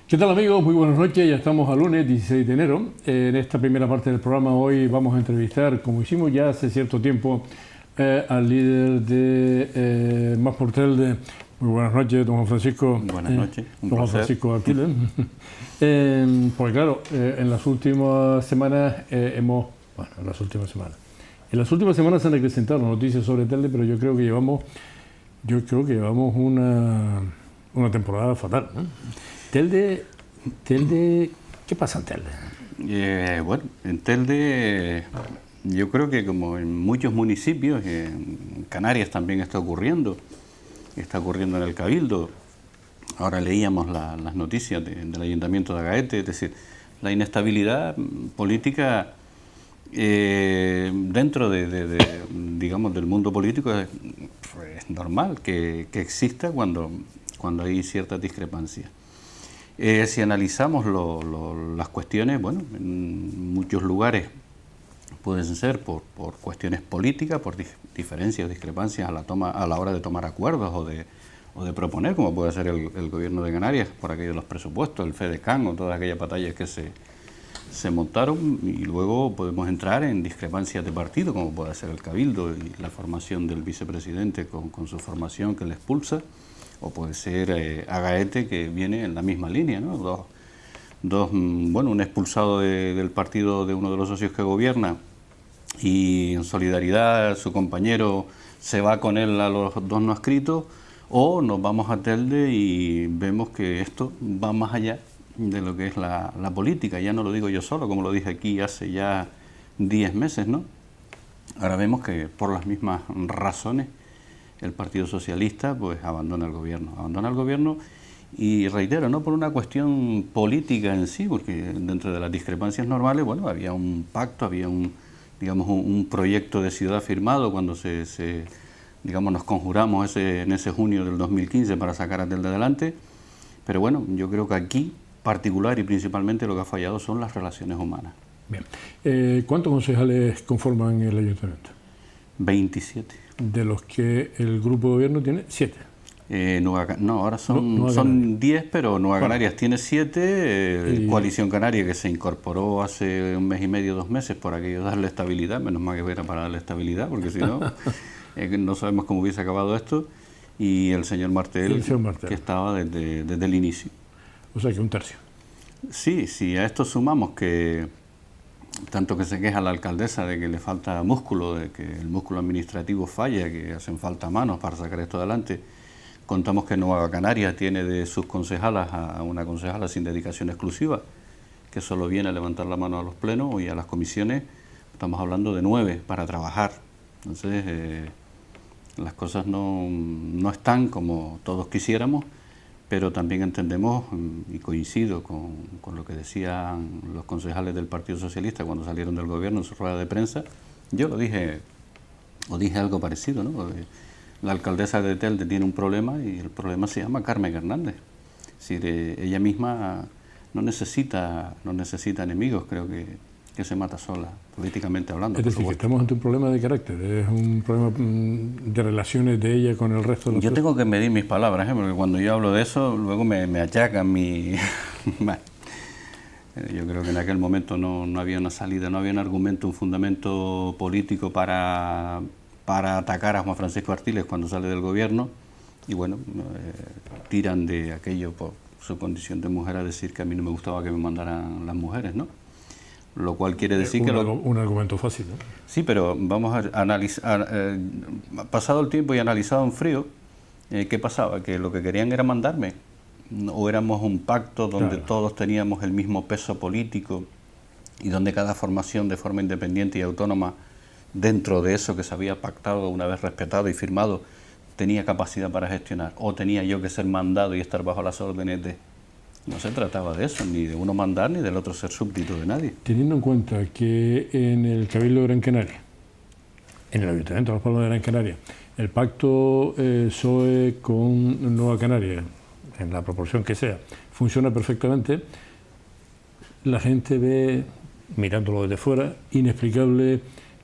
¿Qué tal amigos? Muy buenas noches, ya estamos a lunes 16 de enero. En esta primera parte del programa hoy vamos a entrevistar, como hicimos ya hace cierto tiempo, al líder de Más por Telde. Muy buenas noches, don Juan Francisco. Buenas noches, un don Juan placer. Francisco Aquiles. Pues claro, en las últimas semanas en las últimas semanas se han acrecentado noticias sobre Telde, pero yo creo que llevamos una temporada fatal, ¿no? Telde, ¿qué pasa en Telde? Bueno, en Telde yo creo que como en muchos municipios, en Canarias también está ocurriendo en el Cabildo. Ahora leíamos las noticias del Ayuntamiento de Agaete, es decir, la inestabilidad política dentro digamos, del mundo político es normal que exista cuando hay ciertas discrepancias. Si analizamos las cuestiones, bueno, en muchos lugares pueden ser por cuestiones políticas, por diferencias o discrepancias a la hora de tomar acuerdos o de proponer, como puede ser el Gobierno de Canarias, por aquello de los presupuestos, el FEDECAN o todas aquellas batallas que se montaron, y luego podemos entrar en discrepancias de partido, como puede ser el Cabildo y la formación del vicepresidente con su formación que le expulsa, o puede ser Agaete, que viene en la misma línea, ¿no? Bueno, un expulsado del partido de uno de los socios que gobierna, y en solidaridad su compañero se va con él a los dos no adscritos, o nos vamos a Telde y vemos que esto va más allá de lo que es la política. Ya no lo digo yo solo, como lo dije aquí hace ya 10 meses, ¿no? Ahora vemos que por las mismas razones el Partido Socialista pues abandona el gobierno y reitero, no por una cuestión política en sí, porque dentro de las discrepancias normales, bueno, había un pacto, había un proyecto de ciudad firmado cuando digamos, nos conjuramos en ese junio del 2015 para sacar a Telde adelante, pero bueno, yo creo que aquí particular y principalmente lo que ha fallado son las relaciones humanas. Bien. ¿Cuántos concejales conforman el ayuntamiento? 27. De los que el grupo de gobierno tiene 7. Ahora son 10, pero Nueva Canarias tiene 7, Coalición Canaria, que se incorporó hace un mes y medio, 2 meses, por aquello de darle estabilidad, menos mal que era para darle estabilidad, porque si no, no sabemos cómo hubiese acabado esto, y el señor Martel, que estaba desde el inicio. O sea que un tercio. Sí, a esto sumamos que tanto que se queja la alcaldesa de que le falta músculo, de que el músculo administrativo falla, que hacen falta manos para sacar esto adelante. Contamos que Nueva Canarias tiene de sus concejalas a una concejala sin dedicación exclusiva, que solo viene a levantar la mano a los plenos y a las comisiones. Estamos hablando de 9 para trabajar. Entonces, las cosas no están como todos quisiéramos, pero también entendemos, y coincido con lo que decían los concejales del Partido Socialista cuando salieron del gobierno en su rueda de prensa. Yo dije algo parecido, ¿no? La alcaldesa de Telde tiene un problema y el problema se llama Carmen Hernández. Es decir, ella misma no necesita enemigos, creo que se mata sola, políticamente hablando. Es decir, que estamos ante un problema de carácter, es un problema de relaciones de ella con el resto de los... Yo tengo que medir mis palabras, porque cuando yo hablo de eso, luego me achacan mi... Bueno, yo creo que en aquel momento no había una salida, no había un argumento, un fundamento político para atacar a Juan Francisco Artiles cuando sale del gobierno, y bueno, tiran de aquello por su condición de mujer a decir que a mí no me gustaba que me mandaran las mujeres, ¿no? Lo cual quiere decir un argumento fácil, ¿no? Sí, pero vamos a analizar, pasado el tiempo y analizado en frío, ¿qué pasaba? Que lo que querían era mandarme, o éramos un pacto donde todos teníamos el mismo peso político y donde cada formación de forma independiente y autónoma, dentro de eso que se había pactado, una vez respetado y firmado, tenía capacidad para gestionar, o tenía yo que ser mandado y estar bajo las órdenes de... No se trataba de eso, ni de uno mandar, ni del otro ser súbdito de nadie. Teniendo en cuenta que en el Cabildo de Gran Canaria, en el Ayuntamiento de Las Palmas de Gran Canaria, el pacto PSOE con Nueva Canaria, en la proporción que sea, funciona perfectamente, la gente ve, mirándolo desde fuera, inexplicable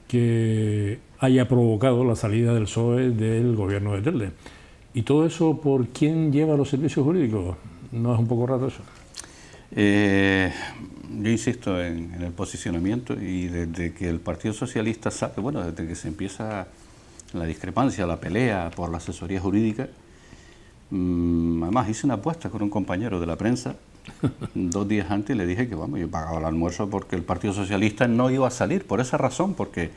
que haya provocado la salida del PSOE del gobierno de Telde. ¿Y todo eso por quién lleva los servicios jurídicos? ¿No es un poco raro eso? Yo insisto en el posicionamiento, y desde que el Partido Socialista sabe, bueno, desde que se empieza la discrepancia, la pelea por la asesoría jurídica, además hice una apuesta con un compañero de la prensa 2 días antes y le dije que vamos, yo pagaba el almuerzo porque el Partido Socialista no iba a salir, por esa razón, porque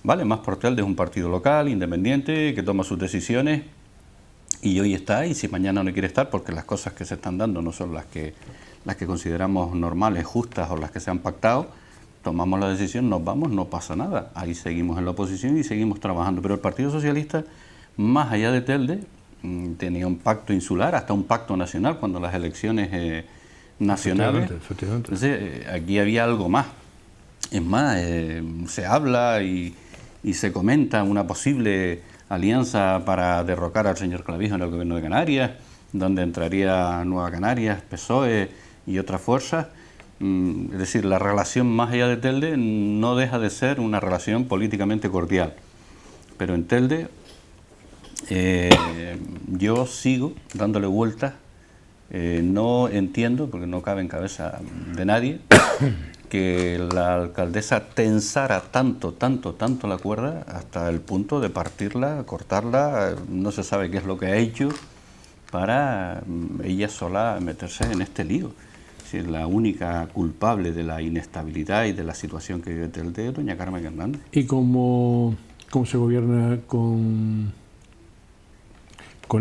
vale, Más por Telde es un partido local, independiente, que toma sus decisiones y hoy está, y si mañana no quiere estar porque las cosas que se están dando no son las que consideramos normales, justas o las que se han pactado, tomamos la decisión, nos vamos, no pasa nada, ahí seguimos en la oposición y seguimos trabajando. Pero el Partido Socialista, más allá de Telde, tenía un pacto insular, hasta un pacto nacional cuando las elecciones nacionales. Efectivamente. Entonces, aquí había algo más. Es más, se habla y se comenta una posible alianza para derrocar al señor Clavijo en el gobierno de Canarias, donde entraría Nueva Canarias, PSOE y otras fuerzas. Es decir, la relación más allá de Telde no deja de ser una relación políticamente cordial. Pero en Telde yo sigo dándole vueltas. No entiendo, porque no cabe en cabeza de nadie, que la alcaldesa tensara tanto la cuerda hasta el punto de partirla, cortarla. No se sabe qué es lo que ha hecho para ella sola meterse en este lío. Es decir, la única culpable de la inestabilidad y de la situación que vive Telde es doña Carmen Hernández. ¿Y cómo se gobierna con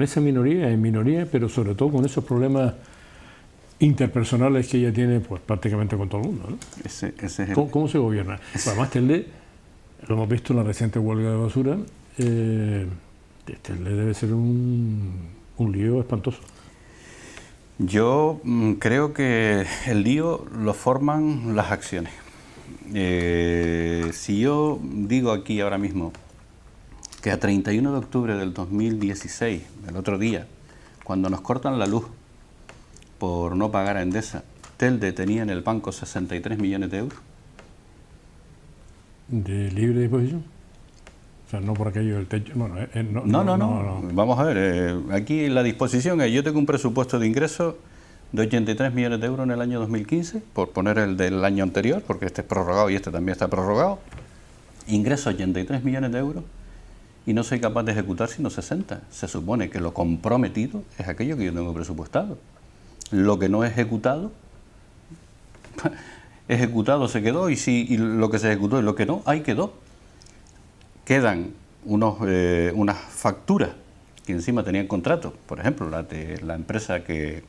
esa minoría, pero sobre todo con esos problemas interpersonales que ella tiene pues prácticamente con todo el mundo, ¿no? Ese es el... ¿Cómo se gobierna? Pues además Telde, lo hemos visto en la reciente huelga de basura, Telde debe ser un lío espantoso. Yo creo que el lío lo forman las acciones. Si yo digo aquí ahora mismo que a 31 de octubre del 2016, el otro día, cuando nos cortan la luz por no pagar a Endesa, Telde tenía en el banco 63 millones de euros. ¿De libre disposición? O sea, no por aquello del techo. Bueno, no. Vamos a ver, aquí la disposición es: yo tengo un presupuesto de ingresos de 83 millones de euros en el año 2015, por poner el del año anterior, porque este es prorrogado y este también está prorrogado. Ingreso 83 millones de euros y no soy capaz de ejecutar sino 60. Se supone que lo comprometido es aquello que yo tengo presupuestado. Lo que no he ejecutado, ejecutado se quedó, y lo que se ejecutó y lo que no, ahí quedó. Quedan unas facturas que encima tenían contrato, por ejemplo, la de la empresa que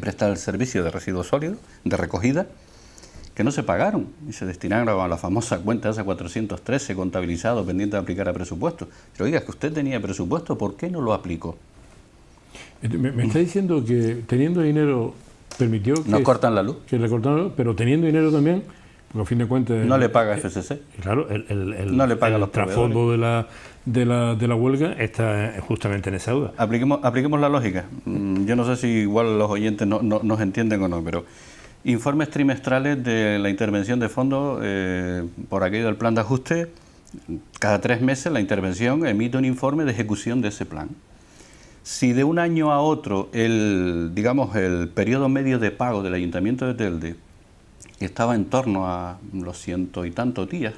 presta el servicio de residuos sólidos, de recogida, que no se pagaron y se destinaron a la famosa cuenta esa 413, contabilizado, pendiente de aplicar a presupuesto. Pero oiga, que usted tenía presupuesto, ¿por qué no lo aplicó? Me está diciendo que teniendo dinero permitió que... ¿Nos cortan la luz? Que le cortaron la luz, pero teniendo dinero también, porque a fin de cuentas... No le paga FCC. Claro, no le paga el trasfondo de la huelga está justamente en esa deuda. Apliquemos la lógica. Yo no sé si igual los oyentes no nos entienden o no, pero informes trimestrales de la intervención de fondos por aquello del plan de ajuste. Cada 3 meses la intervención emite un informe de ejecución de ese plan. Si de un año a otro el periodo medio de pago del Ayuntamiento de Telde estaba en torno a los 100 y tantos días,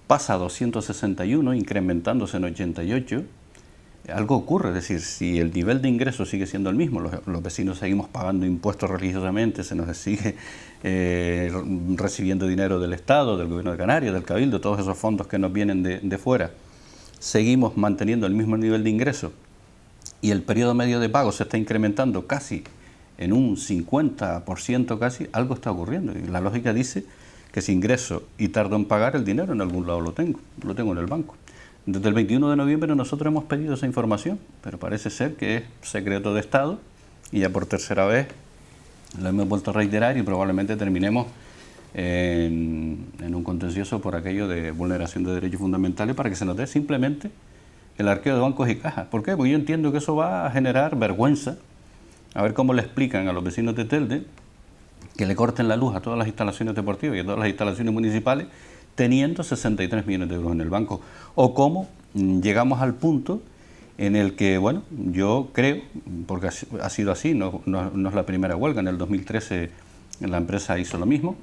pasa a 261, incrementándose en 88, algo ocurre. Es decir, si el nivel de ingresos sigue siendo el mismo, los vecinos seguimos pagando impuestos religiosamente, se nos sigue recibiendo dinero del Estado, del Gobierno de Canarias, del Cabildo, todos esos fondos que nos vienen de fuera, seguimos manteniendo el mismo nivel de ingresos, y el periodo medio de pago se está incrementando casi en un 50% casi, algo está ocurriendo. Y la lógica dice que si ingreso y tardo en pagar, el dinero en algún lado lo tengo en el banco. Desde el 21 de noviembre nosotros hemos pedido esa información, pero parece ser que es secreto de Estado y ya por tercera vez lo hemos vuelto a reiterar y probablemente terminemos en un contencioso por aquello de vulneración de derechos fundamentales, para que se nos dé simplemente el arqueo de bancos y cajas. ¿Por qué? Porque yo entiendo que eso va a generar vergüenza. A ver cómo le explican a los vecinos de Telde que le corten la luz a todas las instalaciones deportivas y a todas las instalaciones municipales teniendo 63 millones de euros en el banco. O cómo llegamos al punto en el que, bueno, yo creo, porque ha sido así, no es la primera huelga. En el 2013 la empresa hizo lo mismo,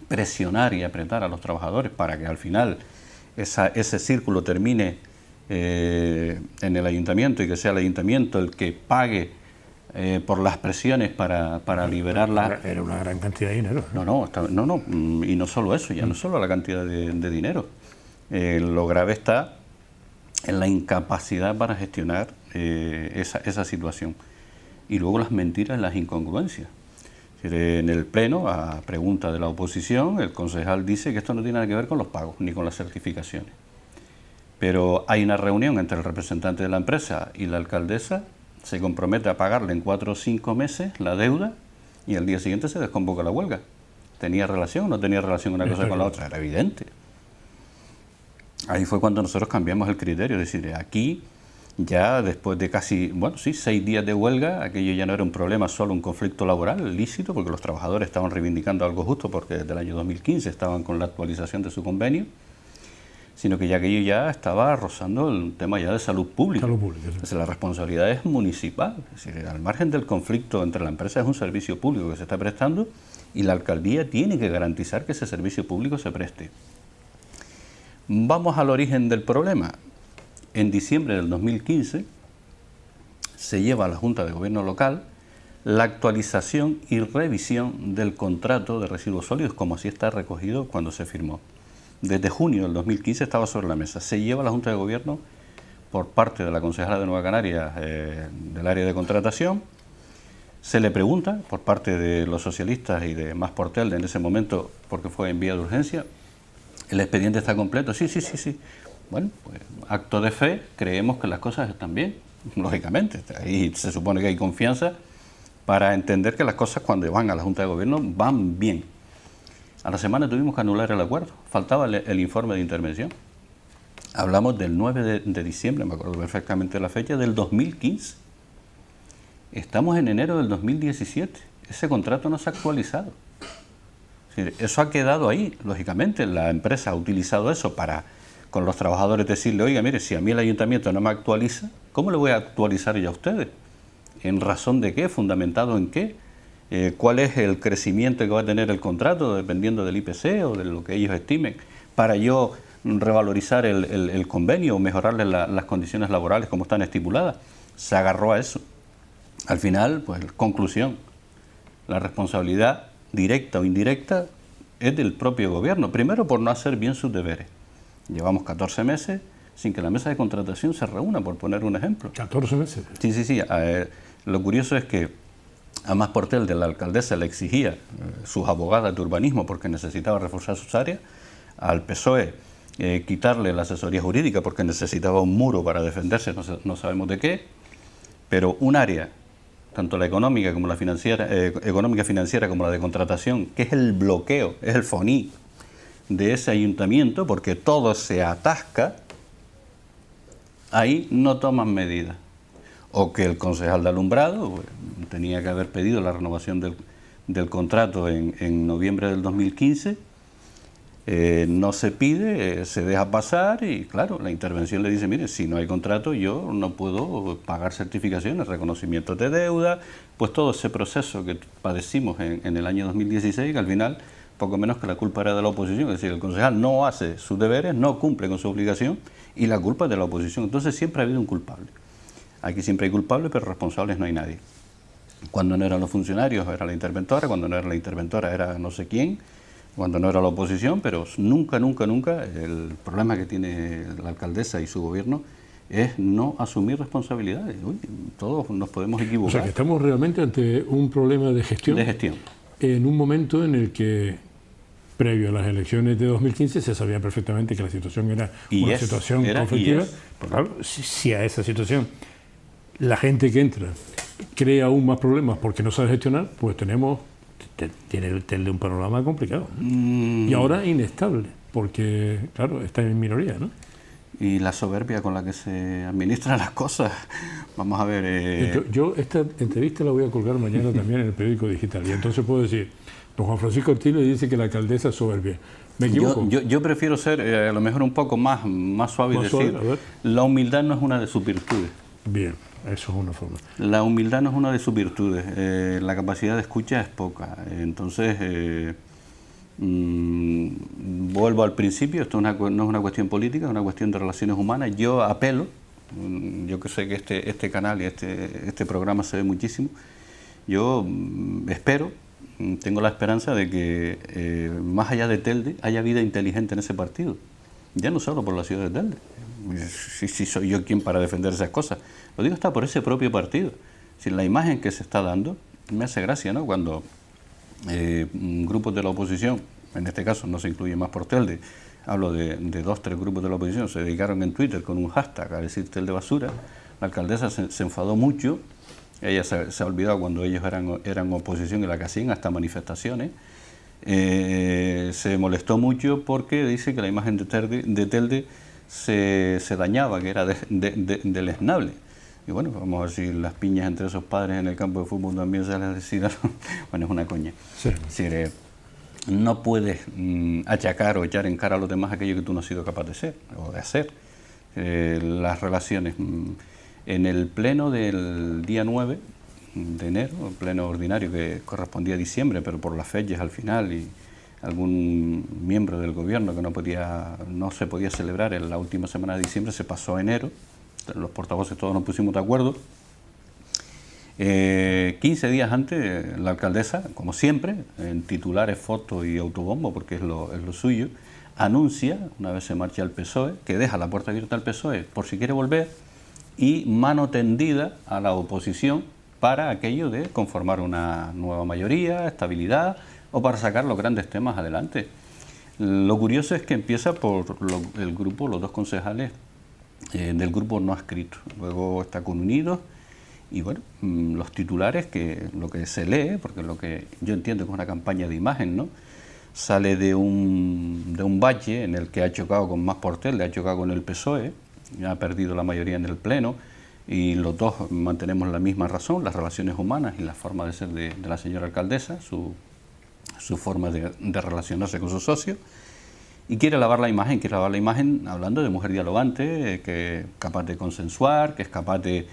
presionar y apretar a los trabajadores para que al final ese círculo termine en el ayuntamiento y que sea el ayuntamiento el que pague por las presiones para liberarla. Era una gran cantidad de dinero. No, y no solo eso, ya no solo la cantidad de dinero. Lo grave está en la incapacidad para gestionar esa situación. Y luego las mentiras y las incongruencias. En el Pleno, a pregunta de la oposición, el concejal dice que esto no tiene nada que ver con los pagos ni con las certificaciones. Pero hay una reunión entre el representante de la empresa y la alcaldesa, se compromete a pagarle en 4 o 5 meses la deuda y al día siguiente se desconvoca la huelga. ¿Tenía relación o no tenía relación una cosa con la otra? Era evidente. Ahí fue cuando nosotros cambiamos el criterio, es decir, aquí ya después de casi, 6 días de huelga, aquello ya no era un problema, solo un conflicto laboral lícito, porque los trabajadores estaban reivindicando algo justo, porque desde el año 2015 estaban con la actualización de su convenio, sino que ya aquello ya estaba rozando el tema ya de salud pública. Salud pública, sí. Entonces, la responsabilidad es municipal, es decir, al margen del conflicto entre la empresa es un servicio público que se está prestando y la alcaldía tiene que garantizar que ese servicio público se preste. Vamos al origen del problema. En diciembre del 2015 se lleva a la Junta de Gobierno local la actualización y revisión del contrato de residuos sólidos, como así está recogido cuando se firmó. Desde junio del 2015 estaba sobre la mesa. Se lleva a la Junta de Gobierno por parte de la concejala de Nueva Canarias del área de contratación. Se le pregunta por parte de los socialistas y de Mas Portel en ese momento, porque fue en vía de urgencia, ¿el expediente está completo? Sí. Bueno, pues acto de fe, creemos que las cosas están bien, lógicamente. Ahí se supone que hay confianza para entender que las cosas cuando van a la Junta de Gobierno van bien. A la semana tuvimos que anular el acuerdo, faltaba el informe de intervención. Hablamos del 9 de diciembre, me acuerdo perfectamente la fecha, del 2015. Estamos en enero del 2017, ese contrato no se ha actualizado. Es decir, eso ha quedado ahí, lógicamente, la empresa ha utilizado eso para con los trabajadores decirle, oiga, mire, si a mí el ayuntamiento no me actualiza, ¿cómo le voy a actualizar yo a ustedes? ¿En razón de qué? ¿Fundamentado en qué? ¿Cuál es el crecimiento que va a tener el contrato dependiendo del IPC o de lo que ellos estimen para yo revalorizar el convenio o mejorarle las condiciones laborales como están estipuladas? Se agarró a eso. Al final, pues, conclusión, la responsabilidad directa o indirecta es del propio gobierno, primero por no hacer bien sus deberes. Llevamos 14 meses sin que la mesa de contratación se reúna, por poner un ejemplo. 14 meses. Sí. Lo curioso es que a Mas Portel de la alcaldesa le exigía sus abogadas de urbanismo porque necesitaba reforzar sus áreas, al PSOE quitarle la asesoría jurídica porque necesitaba un muro para defenderse, no sabemos de qué, pero un área, tanto la económica como la financiera, económica financiera como la de contratación, que es el bloqueo, es el foní de ese ayuntamiento, porque todo se atasca, ahí no toman medidas. O que el concejal de alumbrado tenía que haber pedido la renovación del contrato en noviembre del 2015, no se pide, se deja pasar y claro, la intervención le dice, mire, si no hay contrato yo no puedo pagar certificaciones, reconocimientos de deuda, pues todo ese proceso que padecimos en el año 2016, que al final poco menos que la culpa era de la oposición, es decir, el concejal no hace sus deberes, no cumple con su obligación y la culpa es de la oposición. Entonces siempre ha habido un culpable. Aquí siempre hay culpables, pero responsables no hay nadie. Cuando no eran los funcionarios era la interventora, cuando no era la interventora era no sé quién, cuando no era la oposición, pero nunca el problema que tiene la alcaldesa y su gobierno es no asumir responsabilidades. Uy, todos nos podemos equivocar. O sea, que estamos realmente ante un problema de gestión. De gestión. En un momento en el que, previo a las elecciones de 2015, se sabía perfectamente que la situación era una situación conflictiva. Pues claro, si a esa situación la gente que entra crea aún más problemas porque no sabe gestionar, pues tiene un panorama complicado, ¿no? Y ahora inestable, porque, claro, está en minoría, ¿no? Y la soberbia con la que se administran las cosas. Vamos a ver... Yo esta entrevista la voy a colgar mañana también en el periódico digital, y entonces puedo decir, don Juan Francisco Ortiz le dice que la alcaldesa es soberbia. ¿Me equivoco? Yo prefiero ser a lo mejor un poco más suave y decir, la humildad no es una de sus virtudes. Bien. Eso es una forma. La humildad no es una de sus virtudes, la capacidad de escucha es poca. Entonces, vuelvo al principio, esto no es una cuestión política, es una cuestión de relaciones humanas. Yo apelo, yo que sé que este canal y este programa se ve muchísimo, yo espero, tengo la esperanza de que más allá de Telde haya vida inteligente en ese partido, ya no solo por la ciudad de Telde. Si soy yo quien para defender esas cosas, lo digo está por ese propio partido. Si la imagen que se está dando, me hace gracia, ¿no? Cuando grupos de la oposición, en este caso no se incluye más por Telde, hablo de 2 3 grupos de la oposición, se dedicaron en Twitter con un hashtag a decir Telde basura. La alcaldesa se enfadó mucho, ella se ha olvidado cuando ellos eran oposición y la que hacían hasta manifestaciones. Se molestó mucho porque dice que la imagen de Telde se dañaba, que era deleznable. Y bueno, vamos a ver si las piñas entre esos padres en el campo de fútbol también se les decidieron. Bueno, es una coña. Sí. Es decir, no puedes achacar o echar en cara a los demás aquello que tú no has sido capaz de ser o de hacer. Las relaciones. En el pleno del día 9 de enero, el pleno ordinario que correspondía a diciembre, pero por las fechas al final y algún miembro del gobierno que no se podía celebrar en la última semana de diciembre, se pasó a enero. Los portavoces todos nos pusimos de acuerdo. 15 días antes, la alcaldesa, como siempre, en titulares, fotos y autobombo, porque es lo suyo, anuncia, una vez se marcha al PSOE, que deja la puerta abierta al PSOE por si quiere volver, y mano tendida a la oposición para aquello de conformar una nueva mayoría, estabilidad, o para sacar los grandes temas adelante. Lo curioso es que empieza por el grupo, los 2 concejales del grupo no adscrito. Luego está con Unidos y bueno, los titulares, que lo que se lee, porque lo que yo entiendo que es una campaña de imagen, ¿no? Sale de un bache en el que ha chocado con Más por Telde, ha chocado con el PSOE, ha perdido la mayoría en el Pleno y los 2 mantenemos la misma razón, las relaciones humanas y la forma de ser de la señora alcaldesa, su forma de relacionarse con sus socios, y quiere lavar la imagen hablando de mujer dialogante, que es capaz de consensuar, que es capaz de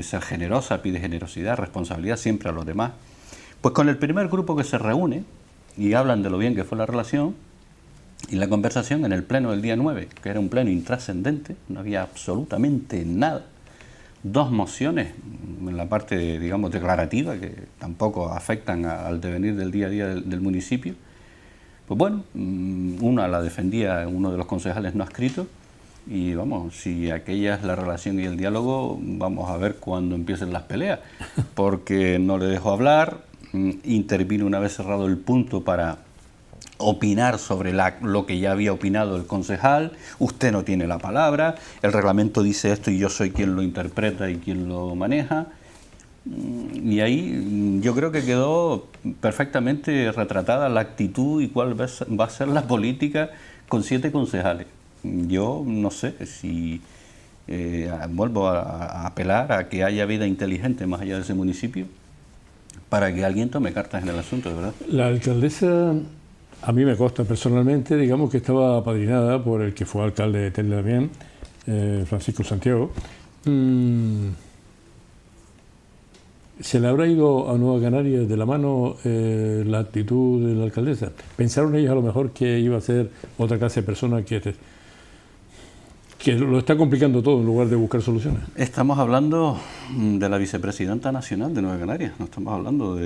ser generosa, pide generosidad, responsabilidad siempre a los demás. Pues con el primer grupo que se reúne y hablan de lo bien que fue la relación y la conversación en el pleno del día 9, que era un pleno intrascendente, no había absolutamente nada, 2 mociones en la parte, digamos, declarativa, que tampoco afectan al devenir del día a día del municipio. Pues bueno, una la defendía uno de los concejales no adscritos y vamos, si aquella es la relación y el diálogo, vamos a ver cuándo empiecen las peleas, porque no le dejó hablar, intervino una vez cerrado el punto para opinar sobre lo que ya había opinado el concejal. Usted no tiene la palabra, el reglamento dice esto y yo soy quien lo interpreta y quien lo maneja. Y ahí yo creo que quedó perfectamente retratada la actitud y cuál va a ser la política con 7 concejales. Yo no sé si vuelvo a apelar a que haya vida inteligente más allá de ese municipio para que alguien tome cartas en el asunto, de verdad. La alcaldesa, a mí me consta personalmente, digamos que estaba apadrinada por el que fue alcalde de Telde también, Francisco Santiago. ¿Se le habrá ido a Nueva Canarias de la mano la actitud de la alcaldesa? ¿Pensaron ellos a lo mejor que iba a ser otra clase de persona que lo está complicando todo en lugar de buscar soluciones? Estamos hablando de la vicepresidenta nacional de Nueva Canarias, no estamos hablando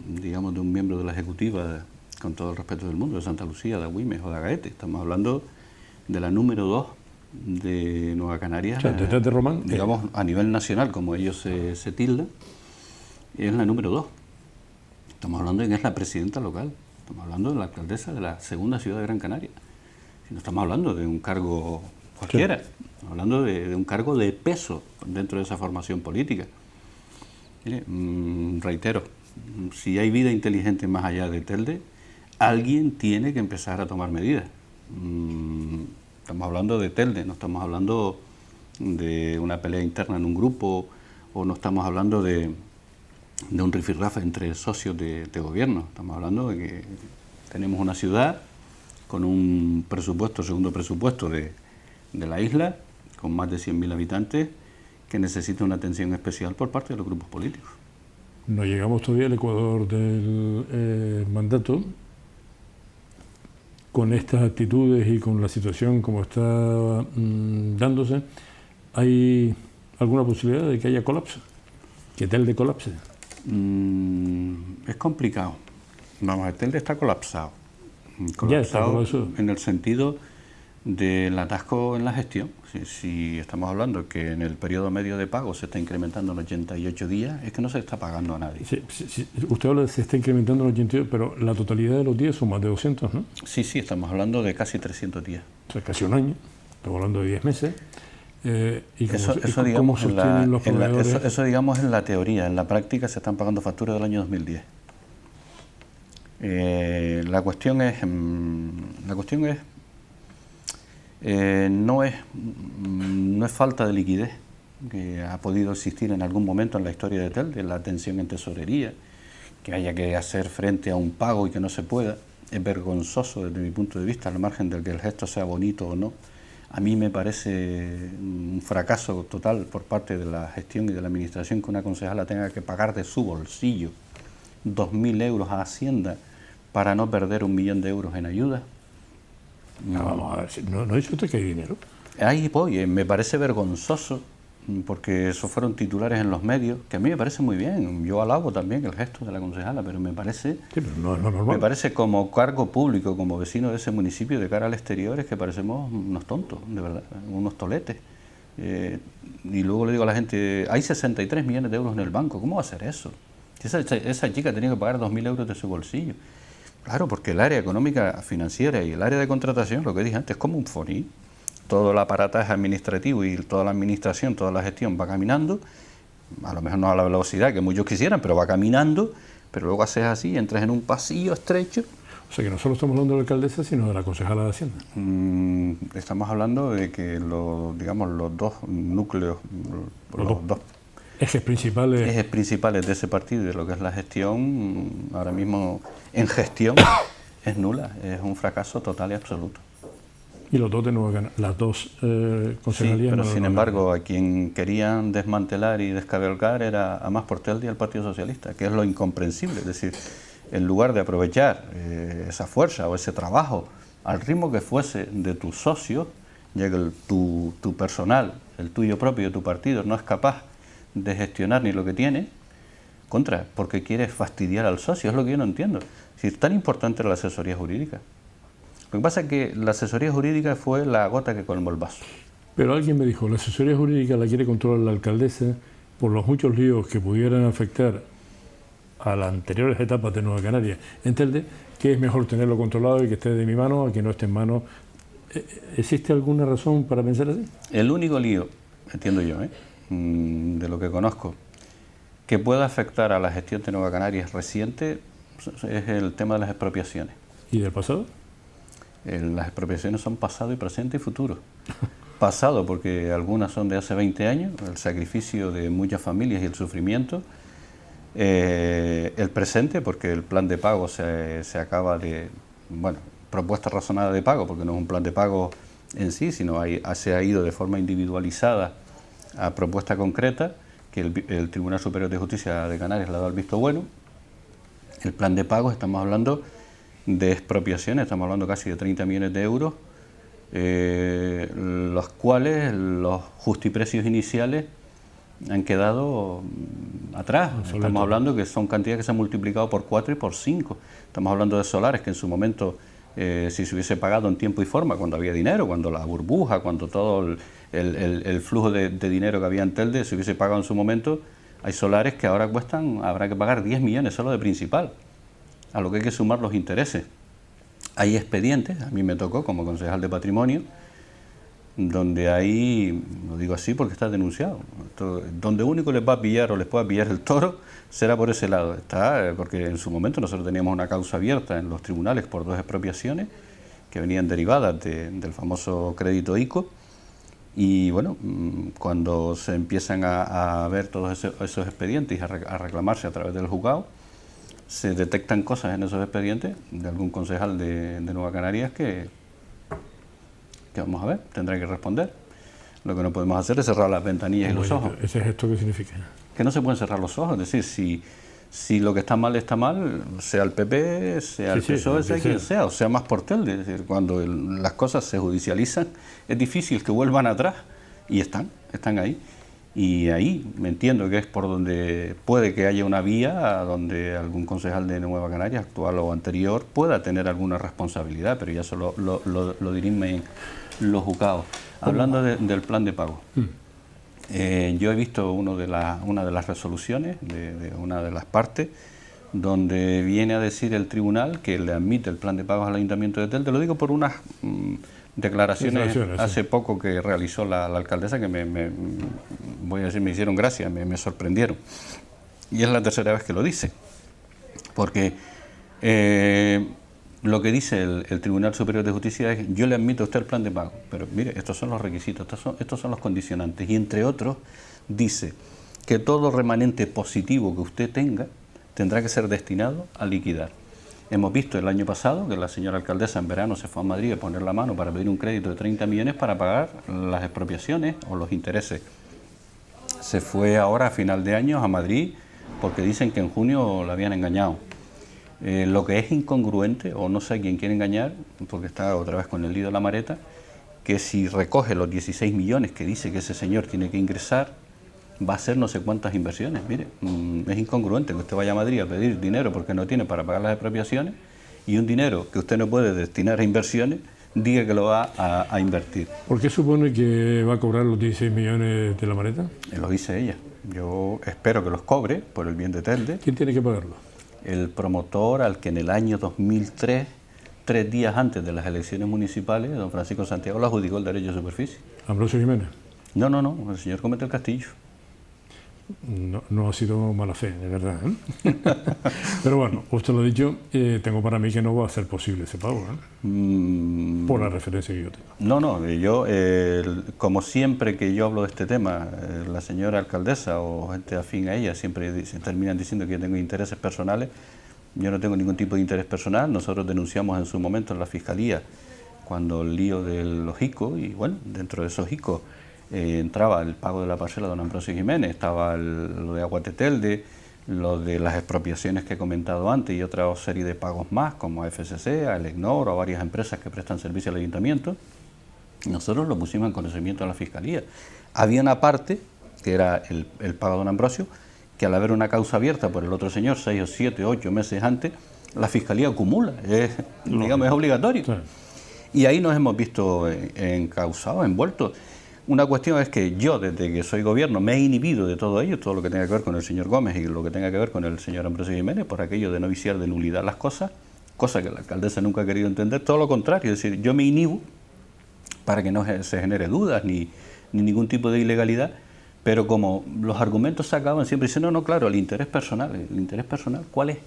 digamos, de un miembro de la ejecutiva, con todo el respeto del mundo, de Santa Lucía, de Agüimes o de Agaete. Estamos hablando de la número 2 de Nueva Canarias, o sea, detrás de Román, digamos, a nivel nacional, como ellos se tildan, es la número 2. Estamos hablando de que es la presidenta local, estamos hablando de la alcaldesa de la segunda ciudad de Gran Canaria. Si no estamos hablando de un cargo cualquiera, sí. Estamos hablando de un cargo de peso dentro de esa formación política. Mire, reitero, si hay vida inteligente más allá de Telde, alguien tiene que empezar a tomar medidas. Estamos hablando de Telde, no estamos hablando de una pelea interna en un grupo o no estamos hablando de un rifirrafe entre socios de gobierno. Estamos hablando de que tenemos una ciudad con un presupuesto, segundo presupuesto de la isla, con más de 100.000 habitantes, que necesita una atención especial por parte de los grupos políticos. No llegamos todavía al ecuador del mandato. Con estas actitudes y con la situación como está dándose, ¿hay alguna posibilidad de que haya colapso? ¿Que Telde colapse? Es complicado. Vamos, el Telde está colapsado. Ya está colapsado. En el sentido del atasco en la gestión. Si estamos hablando que en el periodo medio de pago se está incrementando en 88 días, es que no se está pagando a nadie. Sí. Usted habla de que se está incrementando en 88, pero la totalidad de los días son más de 200, ¿no? Sí, estamos hablando de casi 300 días. O sea, casi un año. Estamos hablando de 10 meses. Eso digamos en la teoría. En la práctica se están pagando facturas del año 2010. La cuestión es no es falta de liquidez que ha podido existir en algún momento en la historia de Telde, la tensión en tesorería, que haya que hacer frente a un pago y que no se pueda. Es vergonzoso desde mi punto de vista, al margen del que el gesto sea bonito o no. A mí me parece un fracaso total por parte de la gestión y de la administración que una concejala tenga que pagar de su bolsillo 2.000 euros a Hacienda para no perder 1 millón de euros en ayuda. No, vamos a ver, ¿no dice usted que hay dinero? Ahí voy, me parece vergonzoso, porque esos fueron titulares en los medios, que a mí me parece muy bien. Yo alabo también el gesto de la concejala, pero me parece, sí, pero no es normal. Me parece como cargo público, como vecino de ese municipio, de cara al exterior, es que parecemos unos tontos, de verdad, unos toletes. Y luego le digo a la gente, hay 63 millones de euros en el banco, ¿cómo va a ser eso? Esa chica tenía que pagar 2.000 euros de su bolsillo. Claro, porque el área económica financiera y el área de contratación, lo que dije antes, es como un forí. Todo el aparataje administrativo y toda la administración, toda la gestión va caminando, a lo mejor no a la velocidad que muchos quisieran, pero va caminando, pero luego haces así, entras en un pasillo estrecho. O sea que no solo estamos hablando de la alcaldesa, sino de la concejala de Hacienda. Estamos hablando de que los dos núcleos, los dos ejes principales de ese partido, de lo que es la gestión, ahora mismo en gestión es nula, es un fracaso total y absoluto. Y los dos de Nueva Canarias, las dos concejalías. Sí, pero sin embargo, a quien querían desmantelar y descabalgar era a Más por Telde y al Partido Socialista, que es lo incomprensible. Es decir, en lugar de aprovechar esa fuerza o ese trabajo al ritmo que fuese de tus socios, ya que tu personal, el tuyo propio de tu partido, no es capaz de gestionar ni lo que tiene, porque quieres fastidiar al socio, es lo que yo no entiendo. Si tan importante era la asesoría jurídica. Lo que pasa es que la asesoría jurídica fue la gota que colmó el vaso. Pero alguien me dijo, la asesoría jurídica la quiere controlar la alcaldesa por los muchos líos que pudieran afectar a las anteriores etapas de Nueva Canarias. ¿Entiende? Que es mejor tenerlo controlado y que esté de mi mano a que no esté en mano. ¿Existe alguna razón para pensar así? El único lío, entiendo yo, de lo que conozco, que pueda afectar a la gestión de Nueva Canarias reciente es el tema de las expropiaciones. ¿Y del pasado? Las expropiaciones son pasado y presente y futuro. Pasado porque algunas son de hace 20 años, el sacrificio de muchas familias y el sufrimiento. El presente porque el plan de pago se acaba de, propuesta razonada de pago, porque no es un plan de pago en sí, sino se ha ido de forma individualizada a propuesta concreta, que el Tribunal Superior de Justicia de Canarias le ha dado el visto bueno. El plan de pago, estamos hablando de expropiaciones, estamos hablando casi de 30 millones de euros, los cuales los justiprecios iniciales han quedado atrás. Estamos hablando que son cantidades que se han multiplicado por 4 y por 5. Estamos hablando de solares que en su momento, si se hubiese pagado en tiempo y forma, cuando había dinero, cuando la burbuja, cuando todo el flujo de dinero que había en Telde se hubiese pagado en su momento, hay solares que ahora habrá que pagar 10 millones solo de principal, a lo que hay que sumar los intereses. Hay expedientes, a mí me tocó como concejal de patrimonio, donde ahí, lo digo así porque está denunciado, donde único les va a pillar o les pueda pillar el toro será por ese lado. Porque en su momento nosotros teníamos una causa abierta en los tribunales por 2 expropiaciones que venían derivadas del famoso crédito ICO, y bueno, cuando se empiezan a ver todos esos expedientes y a reclamarse a través del juzgado, se detectan cosas en esos expedientes de algún concejal de Nueva Canarias que vamos a ver, tendrá que responder. Lo que no podemos hacer es cerrar las ventanillas y los ojos. ¿Ese gesto qué significa? Que no se pueden cerrar los ojos, es decir, si lo que está mal, sea el PP, sea el PSOE, sea quien sea, o sea más por Telde. Es decir, cuando las cosas se judicializan, es difícil que vuelvan atrás, y están ahí. Y ahí me entiendo que es por donde puede que haya una vía donde algún concejal de Nueva Canarias, actual o anterior, pueda tener alguna responsabilidad, pero ya eso lo dirimen los juzgados. Hablando del plan de pago, yo he visto una de las resoluciones de una de las partes donde viene a decir el tribunal que le admite el plan de pagos al Ayuntamiento de Telde. Lo digo por unas declaraciones hace poco que realizó la alcaldesa que voy a decir, me hicieron gracia, me sorprendieron. Y es la tercera vez que lo dice, porque lo que dice el Tribunal Superior de Justicia es: yo le admito a usted el plan de pago, pero mire, estos son los requisitos, estos son los condicionantes, y entre otros dice que todo remanente positivo que usted tenga tendrá que ser destinado a liquidar. Hemos visto el año pasado que la señora alcaldesa en verano se fue a Madrid a poner la mano para pedir un crédito de 30 millones para pagar las expropiaciones o los intereses. Se fue ahora a final de año a Madrid porque dicen que en junio la habían engañado. Lo que es incongruente, o no sé a quién quiere engañar, porque está otra vez con el lío de la Mareta, que si recoge los 16 millones que dice que ese señor tiene que ingresar, va a hacer no sé cuántas inversiones. Mire, es incongruente que usted vaya a Madrid a pedir dinero porque no tiene para pagar las expropiaciones, y un dinero que usted no puede destinar a inversiones diga que lo va a invertir. ¿Por qué supone que va a cobrar los 16 millones de la Mareta? Lo dice ella. Yo espero que los cobre por el bien de Telde. ¿Quién tiene que pagarlo? El promotor al que en el año 2003, 3 días antes de las elecciones municipales, don Francisco Santiago le adjudicó el derecho de superficie. ¿Ambrosio Jiménez? No, el señor Gómez del Castillo. No ha sido mala fe, de verdad, ¿eh? Pero bueno, usted lo ha dicho, tengo para mí que no va a ser posible ese pago, ¿eh? Por la referencia que yo tengo. Yo, como siempre que yo hablo de este tema, la señora alcaldesa o gente afín a ella siempre terminan diciendo que yo tengo intereses personales. Yo no tengo ningún tipo de interés personal. Nosotros denunciamos en su momento en la Fiscalía cuando el lío de los ICO, y bueno, dentro de esos ICO entraba el pago de la parcela de don Ambrosio Jiménez, estaba lo de Aguas de Telde, lo de las expropiaciones que he comentado antes y otra serie de pagos más, como a FCC, a Elecnor o a varias empresas que prestan servicio al ayuntamiento. Nosotros lo pusimos en conocimiento de la Fiscalía. Había una parte, que era el pago de don Ambrosio, que al haber una causa abierta por el otro señor 6 o 7, 8 meses antes, la Fiscalía acumula, es obligatorio. Sí. Y ahí nos hemos visto encausados, envueltos. Una cuestión es que yo, desde que soy gobierno, me he inhibido de todo ello, todo lo que tenga que ver con el señor Gómez y lo que tenga que ver con el señor Ambrosio Jiménez, por aquello de no viciar de nulidad las cosas, cosa que la alcaldesa nunca ha querido entender, todo lo contrario, es decir, yo me inhibo para que no se genere dudas ni ningún tipo de ilegalidad, pero como los argumentos se acaban siempre diciendo, no, claro, el interés personal, ¿cuál es?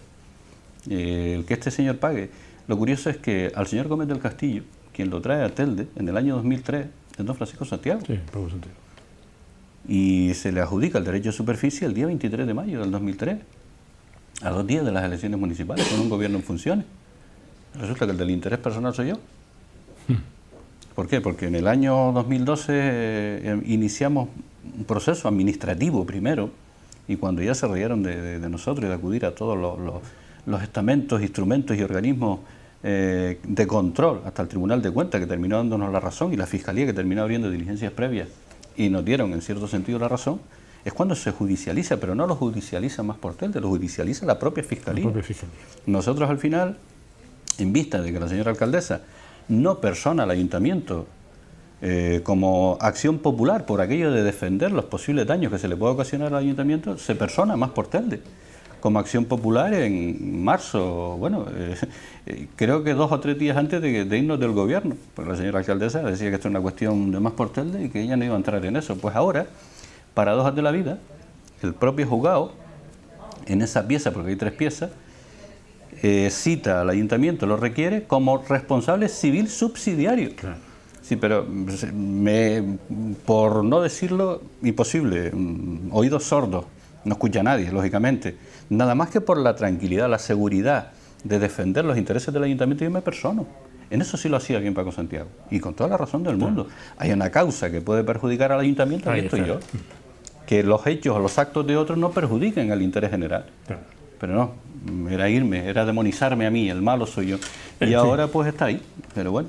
El que este señor pague. Lo curioso es que al señor Gómez del Castillo, quien lo trae a Telde en el año 2003, es don Francisco Santiago. Sí, Pablo Santiago. Y se le adjudica el derecho de superficie el día 23 de mayo del 2003, a 2 días de las elecciones municipales, con un gobierno en funciones. Resulta que el del interés personal soy yo. ¿Por qué? Porque en el año 2012 iniciamos un proceso administrativo primero, y cuando ya se rieron de nosotros y de acudir a todos los estamentos, instrumentos y organismos de control, hasta el Tribunal de Cuentas, que terminó dándonos la razón, y la Fiscalía, que terminó abriendo diligencias previas y nos dieron en cierto sentido la razón, es cuando se judicializa, pero no lo judicializa más por Telde, lo judicializa la propia Fiscalía. Nosotros al final, en vista de que la señora alcaldesa no persona al ayuntamiento como acción popular por aquello de defender los posibles daños que se le puede ocasionar al ayuntamiento, se persona más por Telde como acción popular en marzo, creo que 2 o 3 días antes de irnos del gobierno, porque la señora alcaldesa decía que esto es una cuestión de más por Telde y que ella no iba a entrar en eso. Pues ahora, paradojas de la vida, el propio juzgado, en esa pieza, porque hay 3 piezas, cita al ayuntamiento, lo requiere como responsable civil subsidiario. Claro. Sí, pero por no decirlo, imposible, oídos sordos, no escucha a nadie, lógicamente. Nada más que por la tranquilidad, la seguridad de defender los intereses del ayuntamiento, yo me persono. En eso sí lo hacía bien Paco Santiago, y con toda la razón del mundo. Hay una causa que puede perjudicar al ayuntamiento, aquí estoy yo. Que los hechos o los actos de otros no perjudiquen al interés general. Claro. Pero no, era demonizarme a mí, el malo soy yo. Y ahora pues está ahí, pero bueno.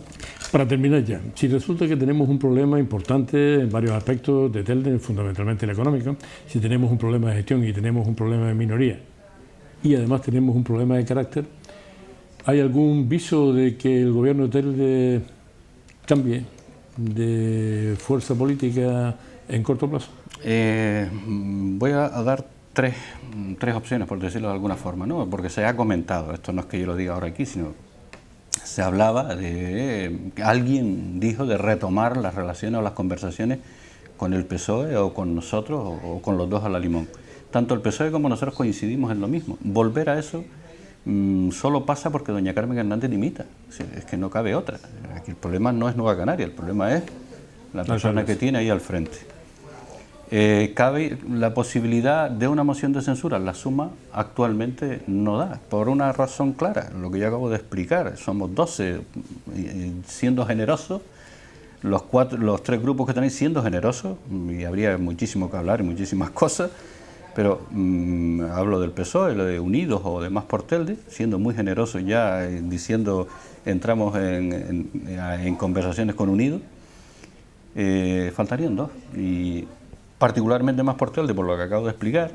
Para terminar ya, si resulta que tenemos un problema importante en varios aspectos de Telde, fundamentalmente el económico, si tenemos un problema de gestión y tenemos un problema de minoría, y además tenemos un problema de carácter, ¿hay algún viso de que el gobierno de Telde cambie de fuerza política en corto plazo? Voy a dar tres opciones, por decirlo de alguna forma, ¿no? Porque se ha comentado, esto no es que yo lo diga ahora aquí, sino se hablaba de, alguien dijo de retomar las relaciones o las conversaciones con el PSOE o con nosotros o con los dos a la limón. Tanto el PSOE como nosotros coincidimos en lo mismo. Volver a eso solo pasa porque doña Carmen Hernández dimita. Es que no cabe otra. Aquí el problema no es Nueva Canaria, el problema es la persona que tiene ahí al frente. Cabe la posibilidad de una moción de censura. La suma actualmente no da, por una razón clara, lo que yo acabo de explicar. Somos 12, siendo generosos, los tres grupos que tenéis siendo generosos, y habría muchísimo que hablar y muchísimas cosas, pero hablo del PSOE, lo de Unidos o de Más por Telde, siendo muy generosos ya, diciendo entramos en conversaciones con Unidos, faltarían dos. Y particularmente Más por Telde, por lo que acabo de explicar,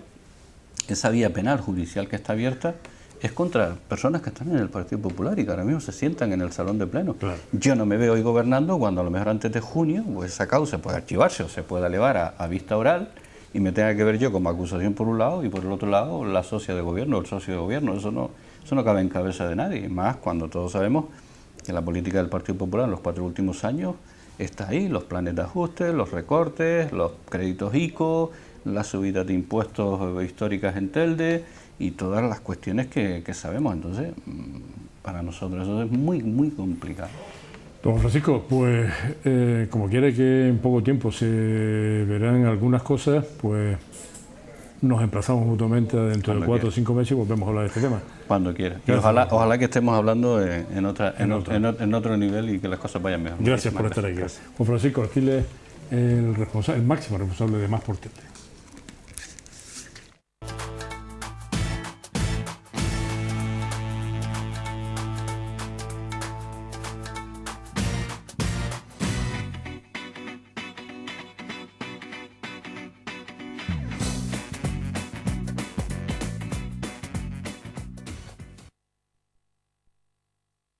esa vía penal judicial que está abierta es contra personas que están en el Partido Popular y que ahora mismo se sientan en el salón de pleno. Claro. Yo no me veo hoy gobernando cuando a lo mejor antes de junio pues esa causa puede archivarse o se pueda elevar a vista oral y me tenga que ver yo como acusación por un lado y por el otro lado la socia de gobierno o el socio de gobierno. Eso no cabe en cabeza de nadie, más cuando todos sabemos que la política del Partido Popular en los 4 últimos años está ahí, los planes de ajuste, los recortes, los créditos ICO, las subidas de impuestos históricas en Telde y todas las cuestiones que sabemos. Entonces, para nosotros eso es muy, muy complicado. Don Francisco, pues como quiere que en poco tiempo se verán algunas cosas, pues nos emplazamos mutuamente dentro de 4 o 5 meses y volvemos a hablar de este tema. Cuando quiera. Y ojalá que estemos hablando en otro nivel y que las cosas vayan mejor. Gracias por estar aquí. Juan Francisco Artiles, el máximo responsable de Más por Telde.